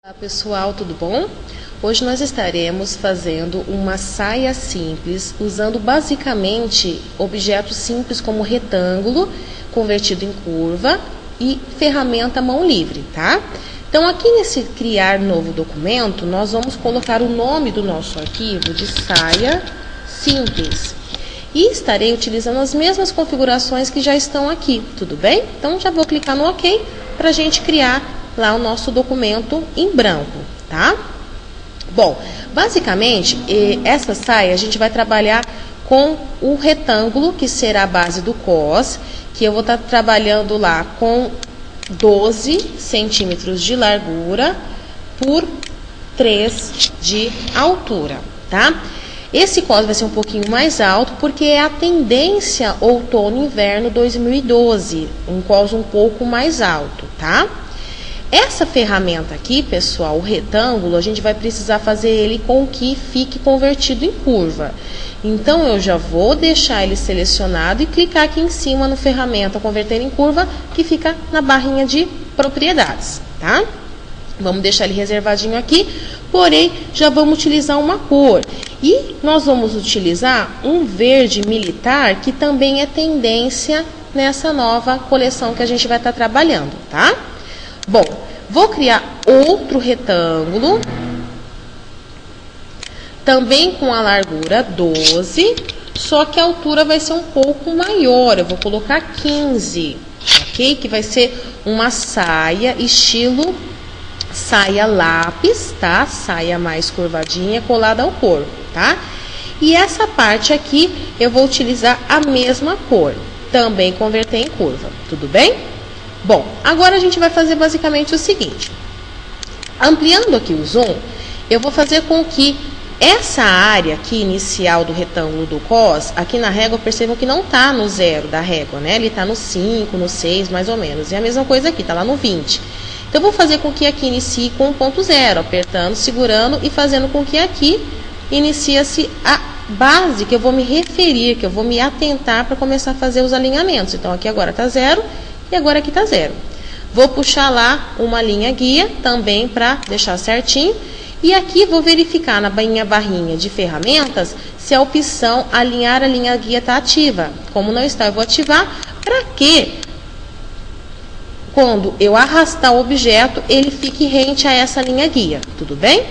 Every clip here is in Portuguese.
Olá pessoal, tudo bom? Hoje nós estaremos fazendo uma saia simples, usando basicamente objetos simples como retângulo, convertido em curva e ferramenta mão livre, tá? Então aqui nesse criar novo documento, nós vamos colocar o nome do nosso arquivo de saia simples. E estarei utilizando as mesmas configurações que já estão aqui, tudo bem? Então já vou clicar no OK para a gente criar lá o nosso documento em branco, tá? Bom, basicamente, essa saia a gente vai trabalhar com o retângulo, que será a base do cos, que eu vou estar trabalhando lá com 12 centímetros de largura por 3 de altura, tá? Esse cos vai ser um pouquinho mais alto, porque é a tendência outono-inverno 2012, um cos um pouco mais alto, tá? Essa ferramenta aqui, pessoal, o retângulo, a gente vai precisar fazer ele com que fique convertido em curva. Então, eu já vou deixar ele selecionado e clicar aqui em cima no ferramenta converter em curva, que fica na barrinha de propriedades, tá? Vamos deixar ele reservadinho aqui, porém, já vamos utilizar uma cor. E nós vamos utilizar um verde militar, que também é tendência nessa nova coleção que a gente vai estar trabalhando, tá? Bom, vou criar outro retângulo, também com a largura 12, só que a altura vai ser um pouco maior, eu vou colocar 15, ok? Que vai ser uma saia estilo saia lápis, tá? Saia mais curvadinha, colada ao corpo, tá? E essa parte aqui eu vou utilizar a mesma cor, também converter em curva, tudo bem? Bom, agora a gente vai fazer basicamente o seguinte. Ampliando aqui o zoom, eu vou fazer com que essa área aqui inicial do retângulo do cos, aqui na régua, percebam que não está no 0 da régua, né? Ele está no 5, no 6, mais ou menos. E a mesma coisa aqui, está lá no 20. Então, eu vou fazer com que aqui inicie com o ponto 0, apertando, segurando e fazendo com que aqui inicie-se a base que eu vou me referir, que eu vou me atentar para começar a fazer os alinhamentos. Então, aqui agora está 0. E agora aqui está 0. Vou puxar lá uma linha guia também para deixar certinho. E aqui vou verificar na minha barrinha de ferramentas se a opção alinhar a linha guia está ativa. Como não está, eu vou ativar para que quando eu arrastar o objeto, ele fique rente a essa linha guia. Tudo bem?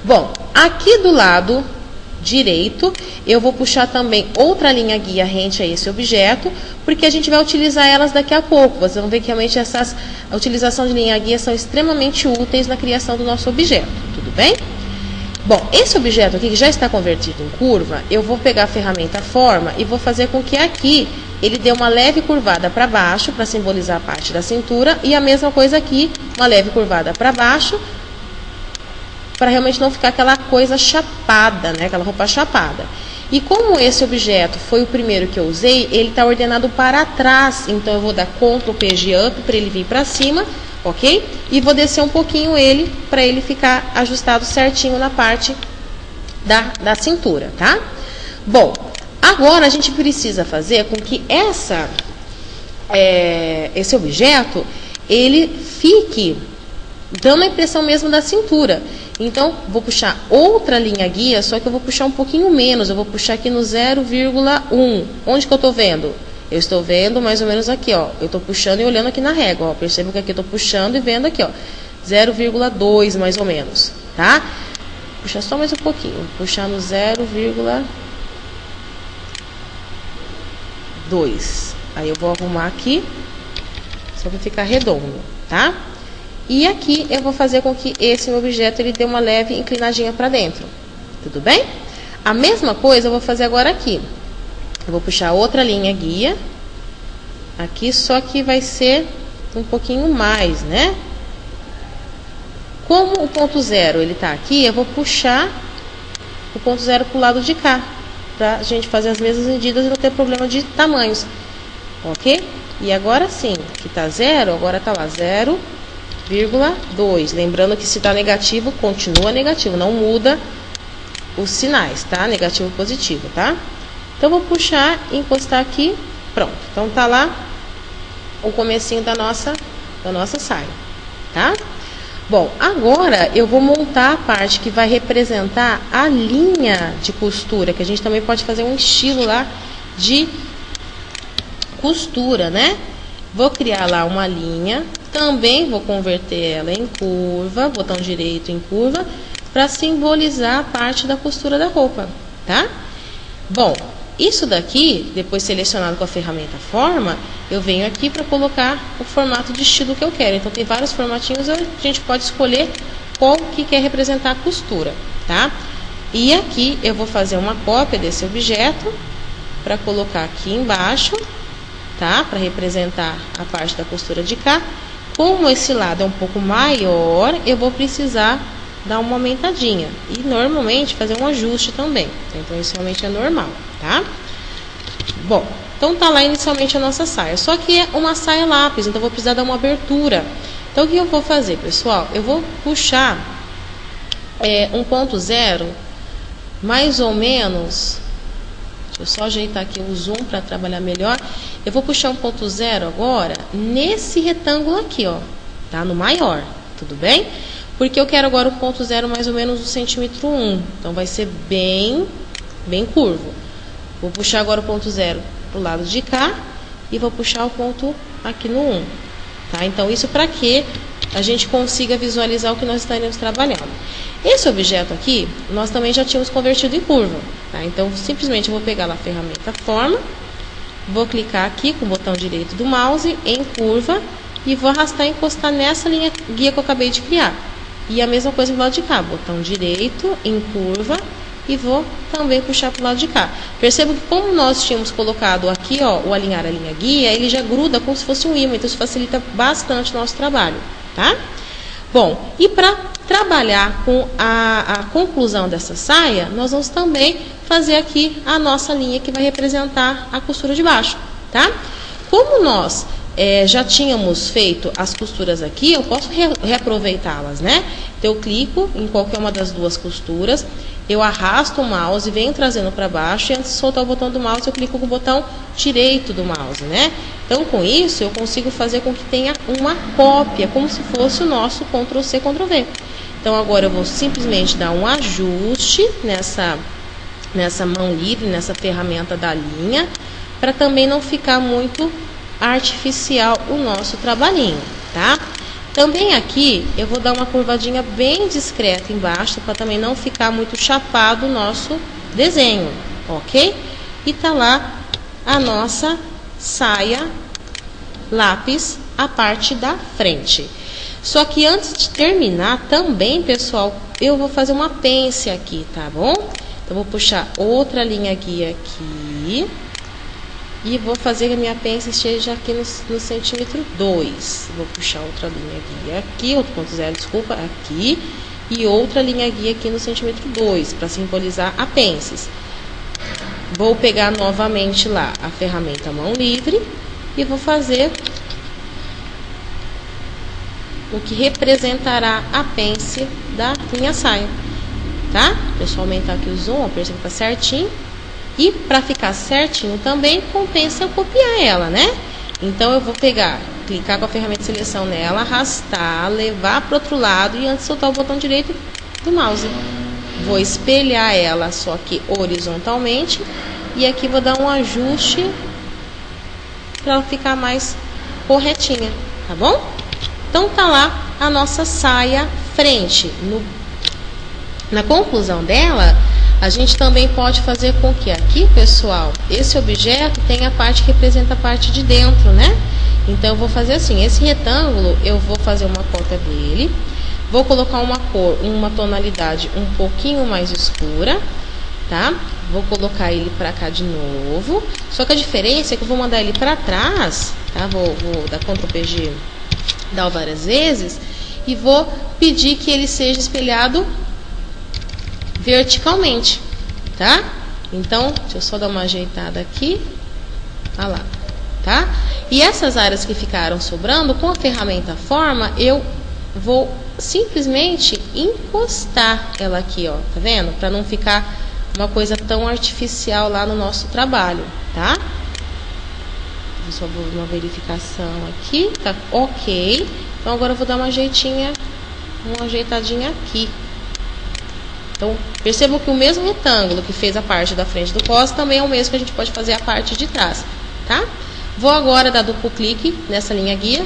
Bom, aqui do lado direito, eu vou puxar também outra linha guia rente a esse objeto, porque a gente vai utilizar elas daqui a pouco. Vocês vão ver que realmente a utilização de linha guia são extremamente úteis na criação do nosso objeto, tudo bem? Bom, esse objeto aqui que já está convertido em curva, eu vou pegar a ferramenta forma e vou fazer com que aqui ele dê uma leve curvada para baixo, para simbolizar a parte da cintura, e a mesma coisa aqui, uma leve curvada para baixo, para realmente não ficar aquela coisa chapada, né? Aquela roupa chapada. E como esse objeto foi o primeiro que eu usei, ele está ordenado para trás. Então, eu vou dar Ctrl P de Up para ele vir para cima, ok? E vou descer um pouquinho ele, para ele ficar ajustado certinho na parte da cintura, tá? Bom, agora a gente precisa fazer com que esse objeto, ele fique dando a impressão mesmo da cintura. Então, vou puxar outra linha guia, só que eu vou puxar um pouquinho menos. Eu vou puxar aqui no 0,1. Onde que eu estou vendo? Eu estou vendo mais ou menos aqui, ó. Eu estou puxando e olhando aqui na régua, ó. Perceba que aqui eu estou puxando e vendo aqui, ó. 0,2 mais ou menos, tá? Puxar só mais um pouquinho. Vou puxar no 0,2. Aí eu vou arrumar aqui, só para ficar redondo, tá? E aqui eu vou fazer com que esse meu objeto ele dê uma leve inclinadinha para dentro. Tudo bem? A mesma coisa eu vou fazer agora aqui. Eu vou puxar outra linha guia. Aqui, só que vai ser um pouquinho mais, né? Como o ponto 0 ele está aqui, eu vou puxar o ponto 0 para o lado de cá. Para a gente fazer as mesmas medidas e não ter problema de tamanhos. Ok? E agora sim, aqui está 0, agora está lá 0,2. Lembrando que se está negativo, continua negativo, não muda os sinais, tá? Negativo, positivo, tá? Então, vou puxar e encostar aqui, pronto. Então, tá lá o comecinho da nossa saia, tá? Bom, agora eu vou montar a parte que vai representar a linha de costura, que a gente também pode fazer um estilo lá de costura, né? Vou criar lá uma linha, também vou converter ela em curva, botão direito em curva, para simbolizar a parte da costura da roupa, tá? Bom, isso daqui, depois selecionado com a ferramenta forma, eu venho aqui para colocar o formato de estilo que eu quero. Então tem vários formatinhos, a gente pode escolher qual que quer representar a costura, tá? E aqui eu vou fazer uma cópia desse objeto para colocar aqui embaixo, tá? Para representar a parte da costura de cá. Como esse lado é um pouco maior, eu vou precisar dar uma aumentadinha e normalmente fazer um ajuste também. Então isso realmente é normal, tá? Bom, então tá lá inicialmente a nossa saia, só que é uma saia lápis, então eu vou precisar dar uma abertura. Então o que eu vou fazer, pessoal? Eu vou puxar 1.0 mais ou menos. Deixa eu só ajeitar aqui o zoom para trabalhar melhor. Eu vou puxar 1.0 agora nesse retângulo aqui, ó, tá? No maior, tudo bem? Porque eu quero agora o 1.0 mais ou menos no centímetro 1. Então vai ser bem curvo. Vou puxar agora o 1.0 pro lado de cá e vou puxar o ponto aqui no 1. Tá? Então isso para que a gente consiga visualizar o que nós estaremos trabalhando. Esse objeto aqui, nós também já tínhamos convertido em curva. Tá? Então simplesmente eu vou pegar lá a ferramenta forma, vou clicar aqui com o botão direito do mouse em curva e vou arrastar e encostar nessa linha guia que eu acabei de criar. E a mesma coisa do lado de cá, botão direito em curva e vou também puxar para o lado de cá. Perceba que como nós tínhamos colocado aqui, ó, o alinhar a linha guia, ele já gruda como se fosse um ímã, então isso facilita bastante o nosso trabalho, tá? Bom, e para trabalhar com a conclusão dessa saia, nós vamos também fazer aqui a nossa linha que vai representar a costura de baixo, tá? Como nós já tínhamos feito as costuras aqui, eu posso reaproveitá-las, né? Então eu clico em qualquer uma das duas costuras, eu arrasto o mouse, venho trazendo para baixo e antes de soltar o botão do mouse eu clico com o botão direito do mouse, né? Então com isso eu consigo fazer com que tenha uma cópia, como se fosse o nosso Ctrl C, Ctrl V. Então agora eu vou simplesmente dar um ajuste nessa mão livre, nessa ferramenta da linha, para também não ficar muito artificial o nosso trabalhinho, tá? Também aqui eu vou dar uma curvadinha bem discreta embaixo para também não ficar muito chapado o nosso desenho, ok? E tá lá a nossa saia lápis, a parte da frente. Só que antes de terminar também, pessoal, eu vou fazer uma pence aqui, tá bom? Então vou puxar outra linha guia aqui. E vou fazer que a minha pence esteja aqui no centímetro 2. Vou puxar outra linha guia aqui, 8.0, desculpa, aqui. E outra linha guia aqui no centímetro 2, para simbolizar a pences. Vou pegar novamente lá a ferramenta mão livre e vou fazer o que representará a pence da minha saia. Tá? Deixa eu aumentar aqui o zoom, perceba que tá certinho. E para ficar certinho também, compensa eu copiar ela, né? Então eu vou pegar, clicar com a ferramenta de seleção nela, arrastar, levar para o outro lado e antes de soltar o botão direito do mouse. Vou espelhar ela só que horizontalmente e aqui vou dar um ajuste para ela ficar mais corretinha, tá bom? Então tá lá a nossa saia frente. Na conclusão dela, a gente também pode fazer com que aqui, pessoal, esse objeto tenha a parte que representa a parte de dentro, né? Então eu vou fazer assim, esse retângulo eu vou fazer uma cópia dele, vou colocar uma cor, uma tonalidade um pouquinho mais escura, tá? Vou colocar ele pra cá de novo, só que a diferença é que eu vou mandar ele pra trás, tá? Vou dar Ctrl PG, dar várias vezes e vou pedir que ele seja espelhado verticalmente, tá? Então, deixa eu só dar uma ajeitada aqui. Olha lá, tá? E essas áreas que ficaram sobrando, com a ferramenta forma, eu vou simplesmente encostar ela aqui, ó, tá vendo? Para não ficar uma coisa tão artificial lá no nosso trabalho, tá? Eu só vou uma verificação aqui, tá ok. Então agora eu vou dar uma ajeitinha uma ajeitadinha aqui. Então, percebam que o mesmo retângulo que fez a parte da frente do cos também é o mesmo que a gente pode fazer a parte de trás, tá? Vou agora dar duplo clique nessa linha guia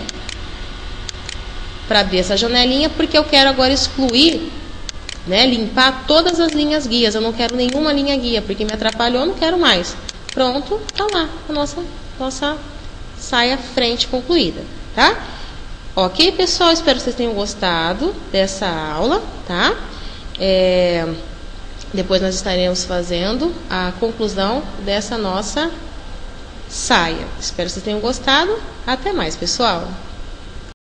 para abrir essa janelinha, porque eu quero agora excluir, né, limpar todas as linhas guias. Eu não quero nenhuma linha guia, porque me atrapalhou, eu não quero mais. Pronto, tá lá a nossa saia frente concluída, tá? Ok, pessoal? Espero que vocês tenham gostado dessa aula, tá? Depois nós estaremos fazendo a conclusão dessa nossa saia. Espero que vocês tenham gostado. Até mais, pessoal!